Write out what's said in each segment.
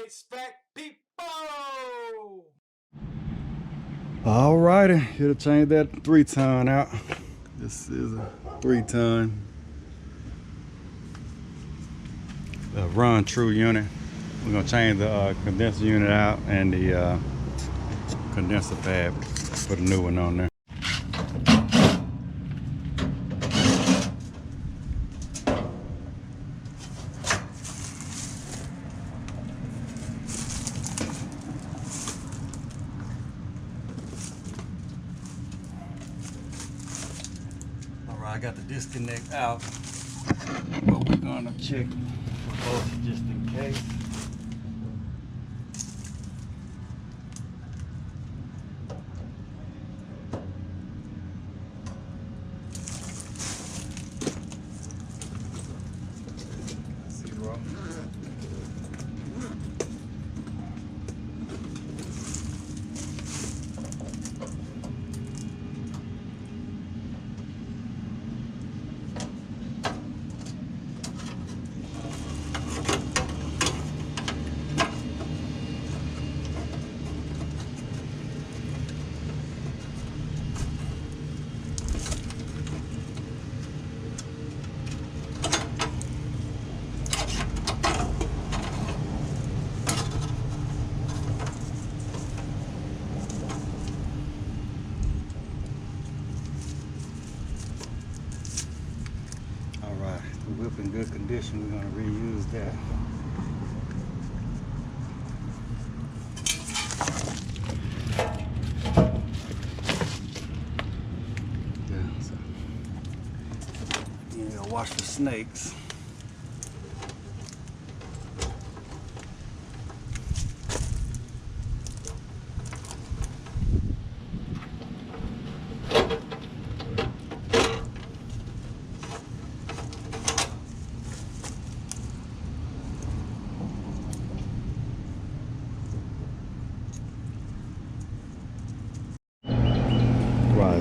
HVAC people! Alrighty, here to change that 3-ton out. This is a 3-ton run true unit. We're gonna change the condenser unit out and the condenser pad. Put a new one on there. I got the disconnect out, but we're gonna check for both just in case. Zero. The whip in good condition, we're going to reuse that. Yeah, so you gotta watch for snakes.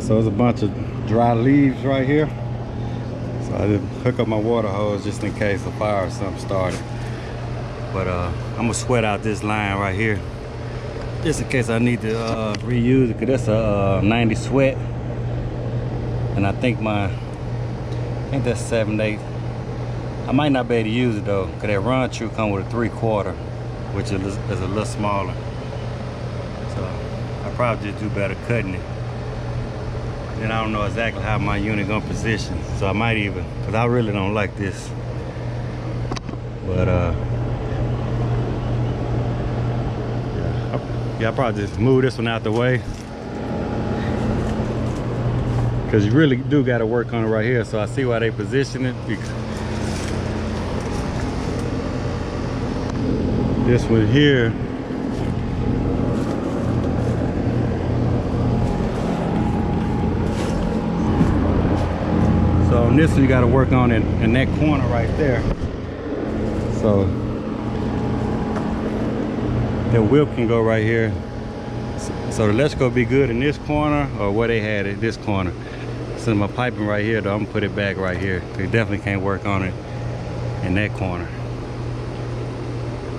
So there's a bunch of dry leaves right here. So I didn't hook up my water hose just in case a fire or something started. But I'm gonna sweat out this line right here just in case I need to reuse it, because that's a 90 sweat. And I think that's 7/8. I might not be able to use it though, because that run true come with a 3/4, which is a little smaller. So I probably just do better cutting it. And I don't know exactly how my unit gonna position, so I might even, because I really don't like this. But yeah, I'll probably just move this one out the way, because you really do got to work on it right here. So I see why they position it. This one here, so on this one you got to work on it in that corner right there. So the whip can go right here. So the electrical be good in this corner, or where they had it, this corner. So my piping right here though, I'm gonna put it back right here. You definitely can't work on it in that corner.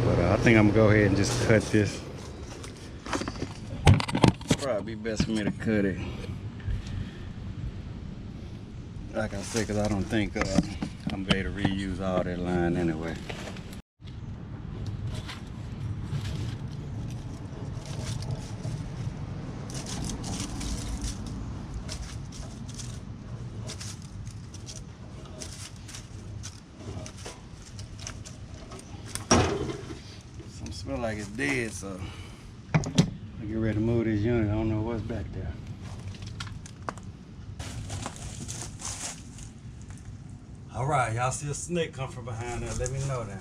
But I think I'm gonna go ahead and just cut this. Probably be best for me to cut it, like I said, because I don't think I'm gonna be able to reuse all that line anyway. Some smell like it's dead, so I get ready to move this unit. I don't know what's back there. All right, y'all see a snake come from behind there, let me know then.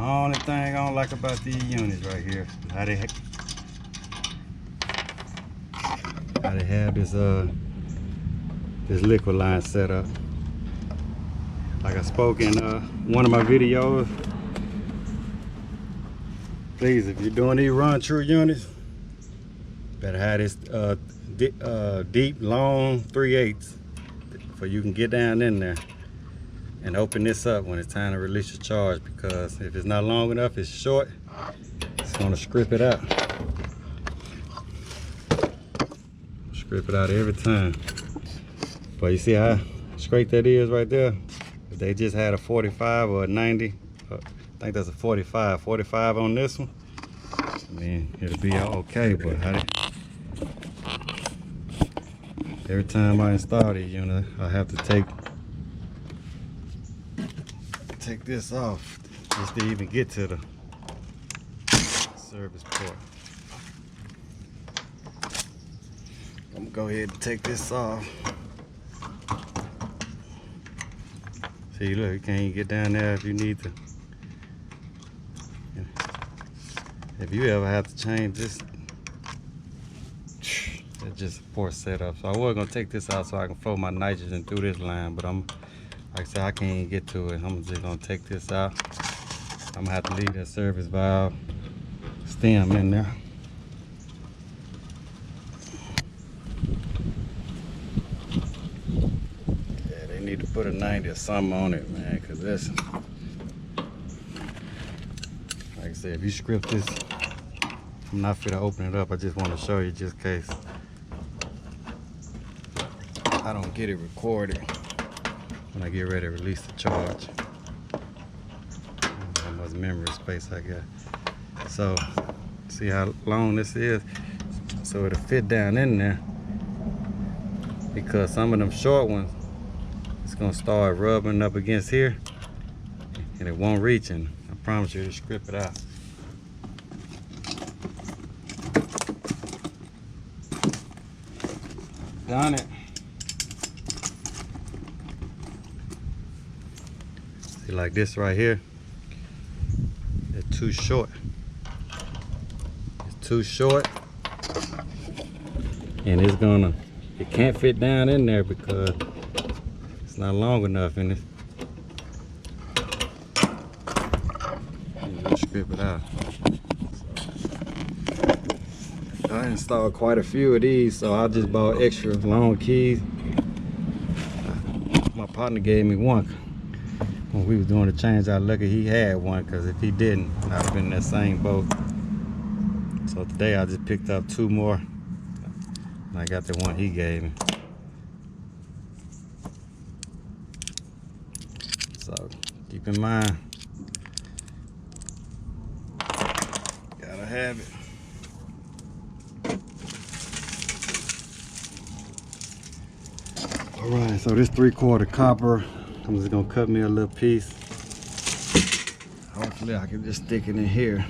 only thing I don't like about these units right here, how they have this this liquid line set up. Like I spoke in one of my videos, please, if you're doing these run-through units, better have this deep, long 3/8 so you can get down in there and open this up when it's time to release your charge, because if it's not long enough, it's short, it's gonna strip it out. Strip it out every time. But you see how straight that is right there? If they just had a 45 or a 90, I think that's a 45 on this one, I mean, it'll be okay. But every time I install these units, I have to take this off just to even get to the service port. I'm gonna go ahead and take this off. See, look, you can't even get down there if you need to. If you ever have to change this, it's just a poor setup. So I was gonna take this out so I can flow my nitrogen through this line, but like I said, I can't even get to it. I'm just gonna take this out. I'm gonna have to leave that service valve stem in there. Yeah, they need to put a 90 or something on it, man, because this, like I said, if you script this, I'm not fit to open it up. I just want to show you just in case I don't get it recorded when I get ready to release the charge. How much memory space I got. So, see how long this is? So it'll fit down in there, because some of them short ones, it's gonna start rubbing up against here and it won't reach, and I promise you to strip it out. Done it. See, like this right here, it's too short. It's too short, and it can't fit down in there because it's not long enough in it. Just strip it out. I installed quite a few of these, so I just bought extra long keys. My partner gave me one when we was doing the change out. Lucky he had one, because if he didn't, I'd have been in that same boat. So today I just picked up 2 more, and I got the one he gave me. So keep in mind, gotta have it. All right, so this 3/4 copper, I'm just gonna cut me a little piece. Hopefully I can just stick it in here.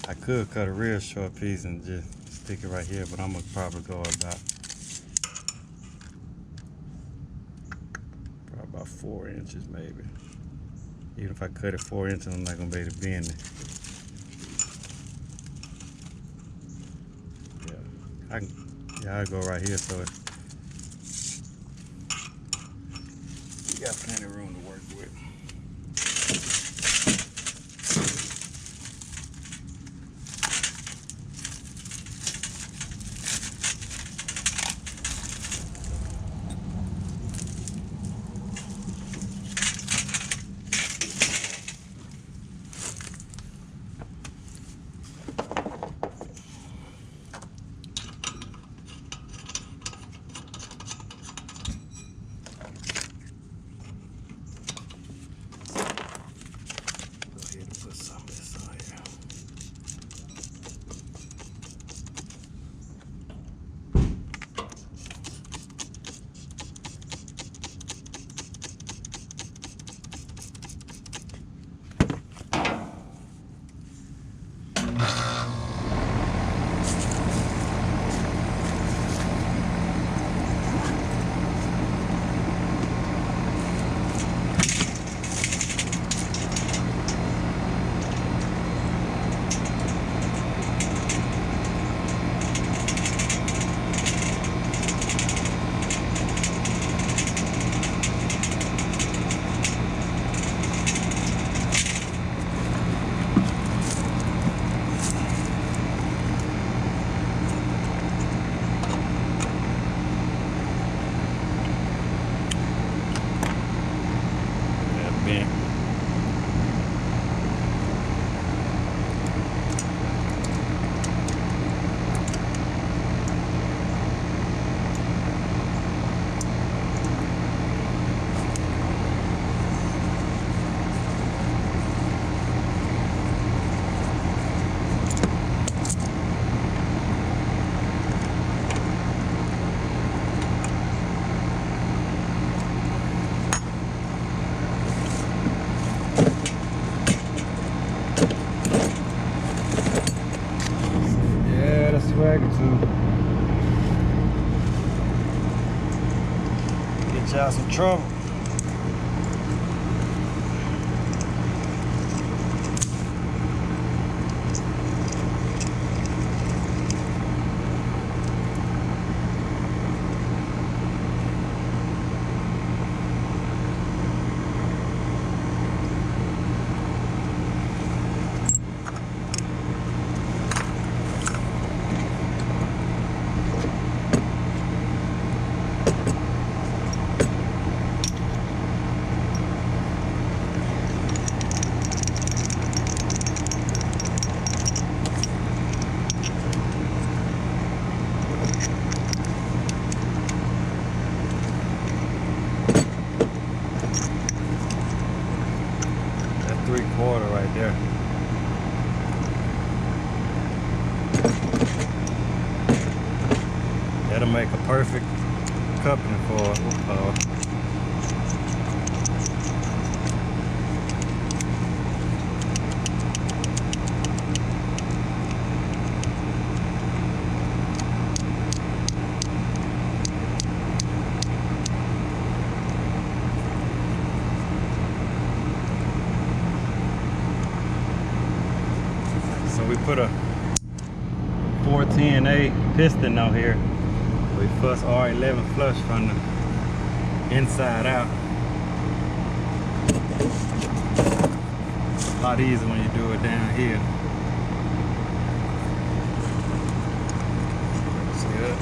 I could cut a real short piece and just stick it right here, but I'm gonna probably go about 4 inches maybe. Even if I cut it 4 inches, I'm not gonna be able to bend it. I'll go right here, so you got plenty of room to work with. swagger to get y'all some trouble. That's 3/4 right there. That'll make a perfect coupling for so we put a 410A piston on here. We fuss R11 flush from the inside out. A lot easier when you do it down here. See that?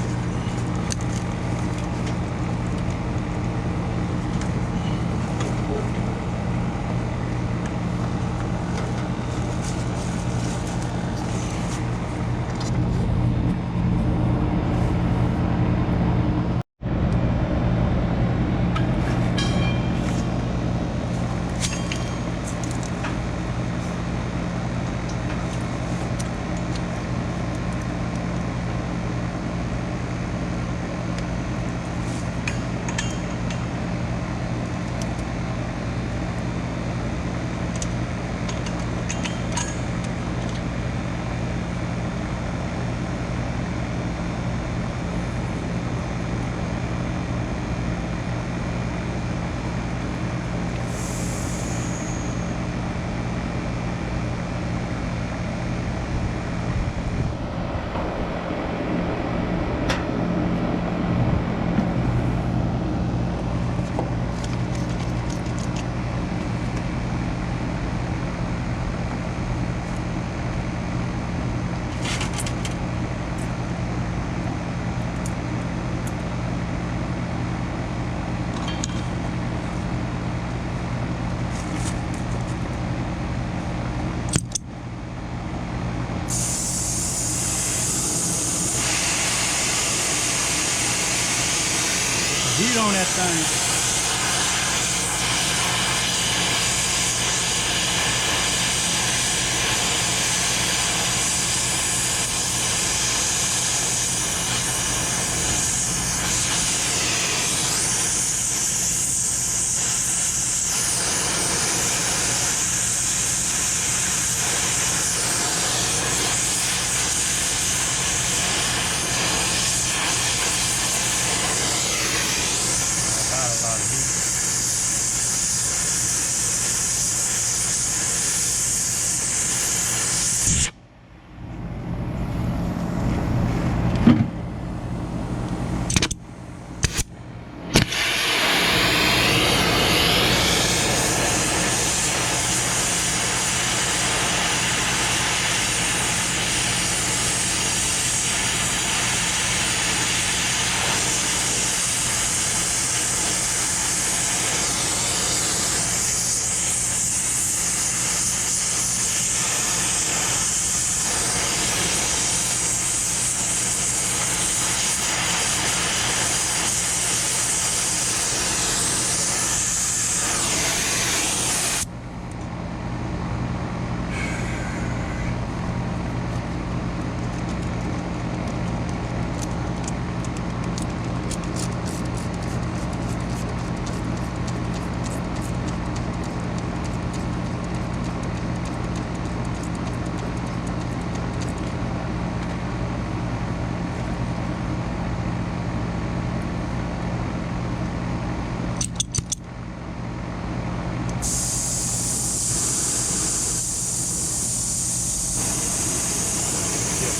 Heat on that thing.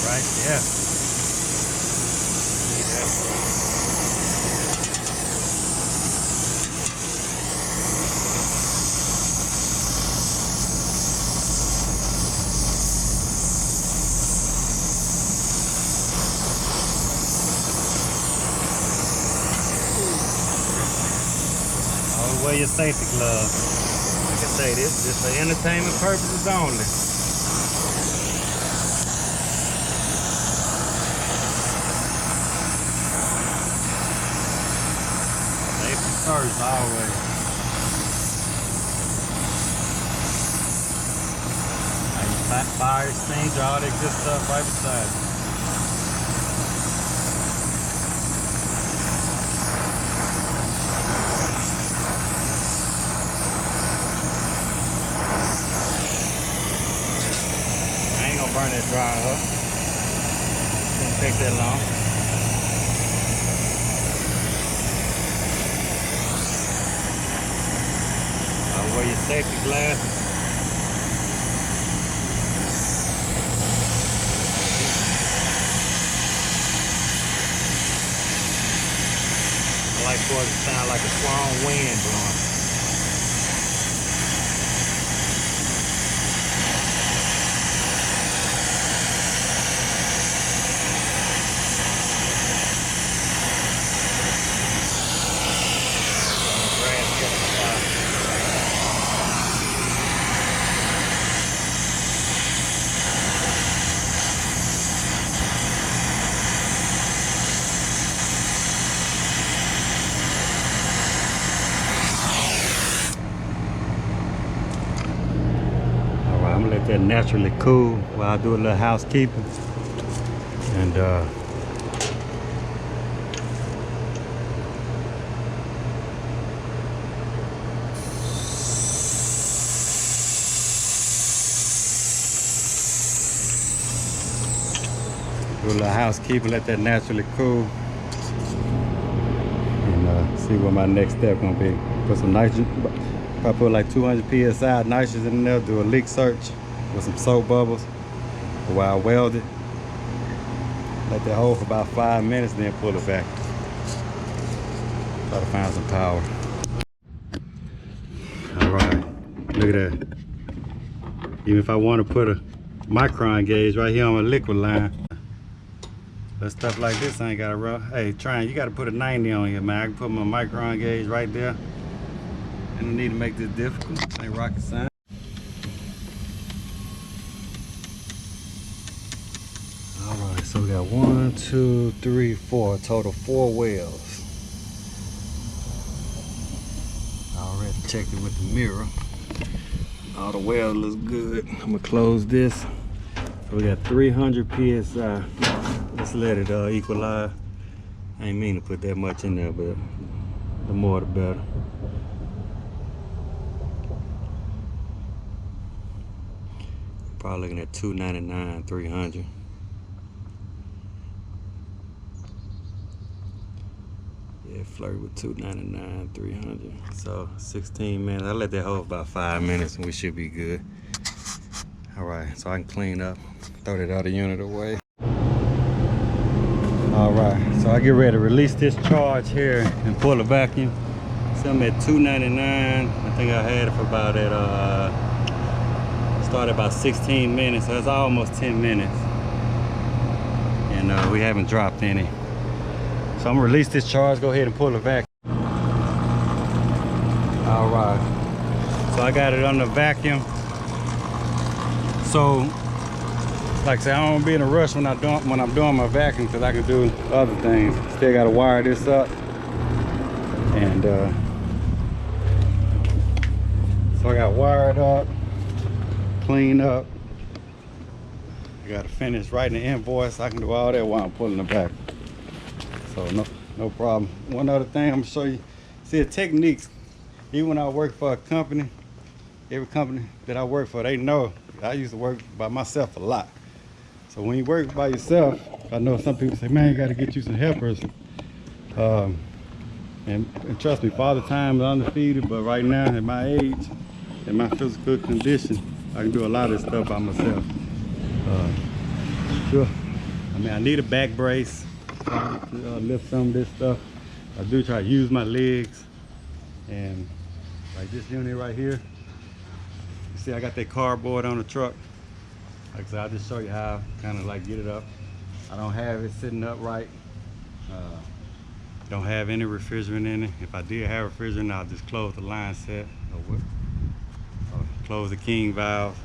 right there. Always wear your safety gloves. Like I say, this for entertainment purposes only. Safety first, always. Fire extinguisher, all that good stuff right beside you. Burn that dry up. Didn't take that long. Wear your safety glasses. I like for it to sound like a strong wind blowing. I'm gonna let that naturally cool while I do a little housekeeping. And do a little housekeeping, let that naturally cool. And see what my next step gonna be. Put some nitrogen. Probably put like 200 psi nitrogen in there, do a leak search with some soap bubbles while I weld it. Let that hold for about 5 minutes, then pull it back. Try to find some power. All right, look at that. Even if I want to put a micron gauge right here on my liquid line, but stuff like this I ain't got to rub. Hey, you got to put a 90 on here, man. I can put my micron gauge right there. I don't need to make this difficult. Ain't rocket science. Alright, so we got 1, 2, 3, 4, total 4 wells. I already checked it with the mirror. All the wells looks good. I'm gonna close this. So we got 300 psi. Let's let it equalize. I ain't mean to put that much in there, but the more the better. Probably looking at 299, 300. Yeah, flirt with 299, 300. So 16 minutes. I'll let that hold about 5 minutes and we should be good. All right, so I can clean up, throw that other unit away. All right, so I get ready to release this charge here and pull a vacuum. So I'm at 299. I think I had it for about started about 16 minutes, so it's almost 10 minutes. And we haven't dropped any. So I'm gonna release this charge, go ahead and pull it back. All right, so I got it on the vacuum. So, like I said, I don't wanna be in a rush when I'm doing my vacuum because I can do other things. Still gotta wire this up. And so I got wired up, clean up. I gotta finish writing the invoice. I can do all that while I'm pulling it back. So no problem. One other thing I'm gonna show you. See, the techniques, even when I work for a company, every company that I work for, they know I used to work by myself a lot. So when you work by yourself, I know some people say, man, you gotta get you some helpers. And trust me, Father Time is undefeated, but right now at my age, in my physical condition, I can do a lot of this stuff by myself. I mean, I need a back brace to lift some of this stuff. I do try to use my legs, and like this unit right here, you see I got that cardboard on the truck. Like I said, I'll just show you how kind of like get it up. I don't have it sitting upright. Don't have any refrigerant in it. If I did have refrigerant, I'll just close the line set or close the king valve.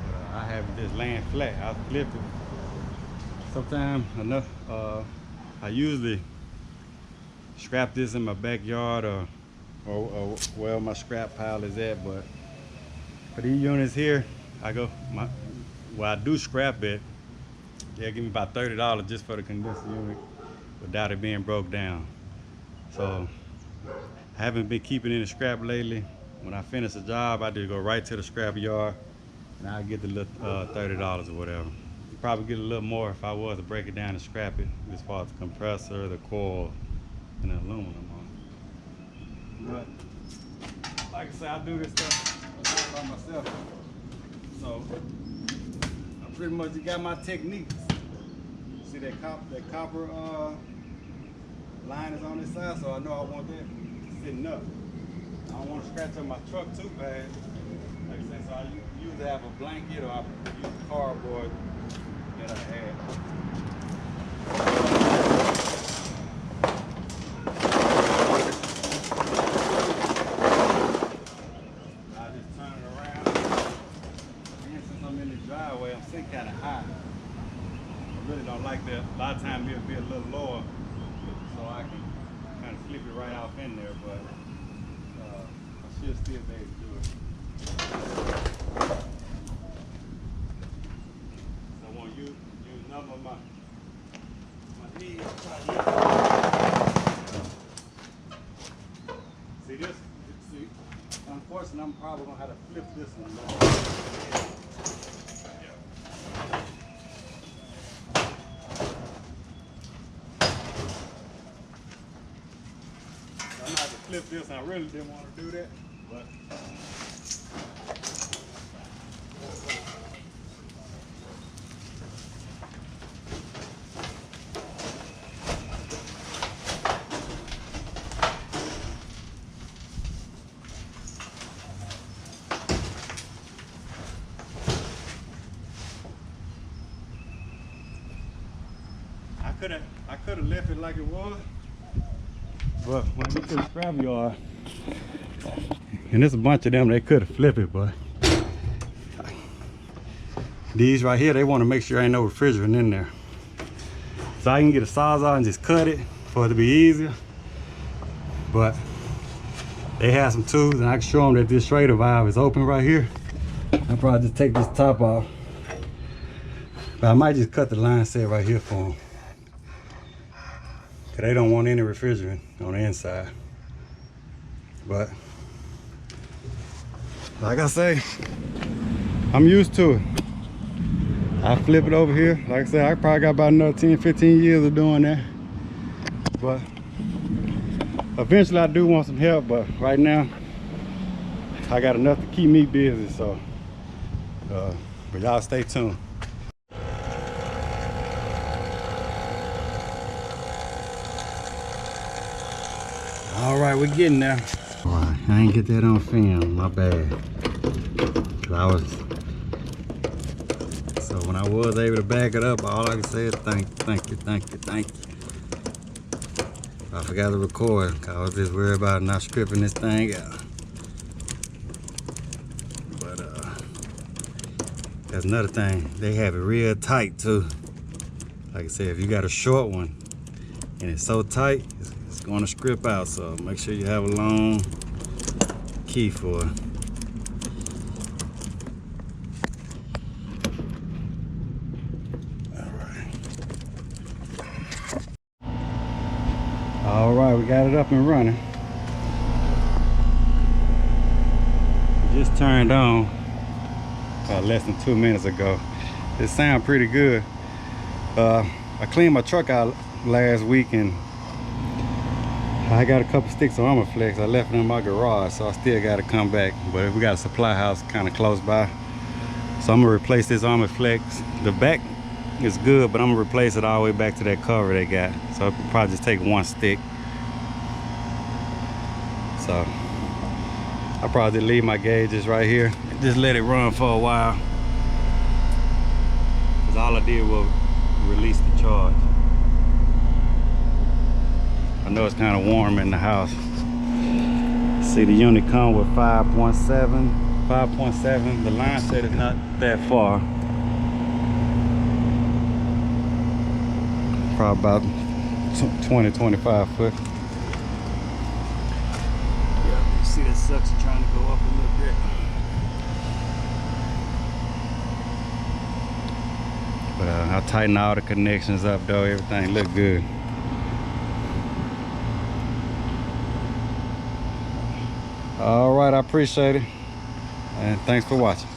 But I have it just laying flat. I'll flip it. Sometimes enough. I usually scrap this in my backyard or where my scrap pile is at. But for these units here, I do scrap it. They'll give me about $30 just for the condenser unit without it being broke down. So I haven't been keeping any scrap lately. When I finish a job, I just go right to the scrap yard and I get the little $30 or whatever. You probably get a little more if I was to break it down and scrap it, as far as the compressor, the coil, and the aluminum on it. But like I said, I do this stuff by myself. So I pretty much got my techniques. See that copper line is on this side, so I know I want that sitting up. I don't want to scratch up my truck too bad. Like I said, so I usually have a blanket or I use cardboard that I had. I just turn it around. And since I'm in the driveway, I'm sitting kind of high. I really don't like that. A lot of times it'll be a little lower, so I can kind of flip it right off in there, but I should still be able to do it. So I want to use none of my knees. See this? See, unfortunately, I'm probably gonna have to flip this one. Flip this, I really didn't want to do that, but I could have left it like it was. But when I get to the scrap yard, and there's a bunch of them, they could have flipped it, but these right here, they want to make sure ain't no refrigerant in there. So I can get a sawzall and just cut it for it to be easier. But they have some tools, and I can show them that this Schrader valve is open right here. I'll probably just take this top off. But I might just cut the line set right here for them. They don't want any refrigerant on the inside. But like I say, I'm used to it. I flip it over here. Like I said, I probably got about another 10, 15 years of doing that. But eventually I do want some help, but right now I got enough to keep me busy. So but y'all stay tuned. All right, we're getting there. All right, I ain't get that on film, my bad. So when I was able to back it up, all I can say is thank you. I forgot to record, cause I was just worried about not stripping this thing out. But that's another thing, they have it real tight too. Like I said, if you got a short one and it's so tight, it's going to strip out, so make sure you have a long key for it. All right, we got it up and running. Just turned on less than 2 minutes ago. It sounds pretty good. I cleaned my truck out last week and I got a couple sticks of Armorflex. I left them in my garage, so I still got to come back. But we got a supply house kind of close by, so I'm gonna replace this Armorflex. The back it's good, but I'm gonna replace it all the way back to that cover they got. So it'll probably just take one stick. So I'll probably leave my gauges right here and just let it run for a while. Cause all I did was release the charge. I know it's kind of warm in the house. See, the unit come with 5.7. The line set is not that far. Probably about 20-25 foot. Yeah, you see that suction trying to go up a little bit. But I'll tighten all the connections up though. Everything look good. All right, I appreciate it, and thanks for watching.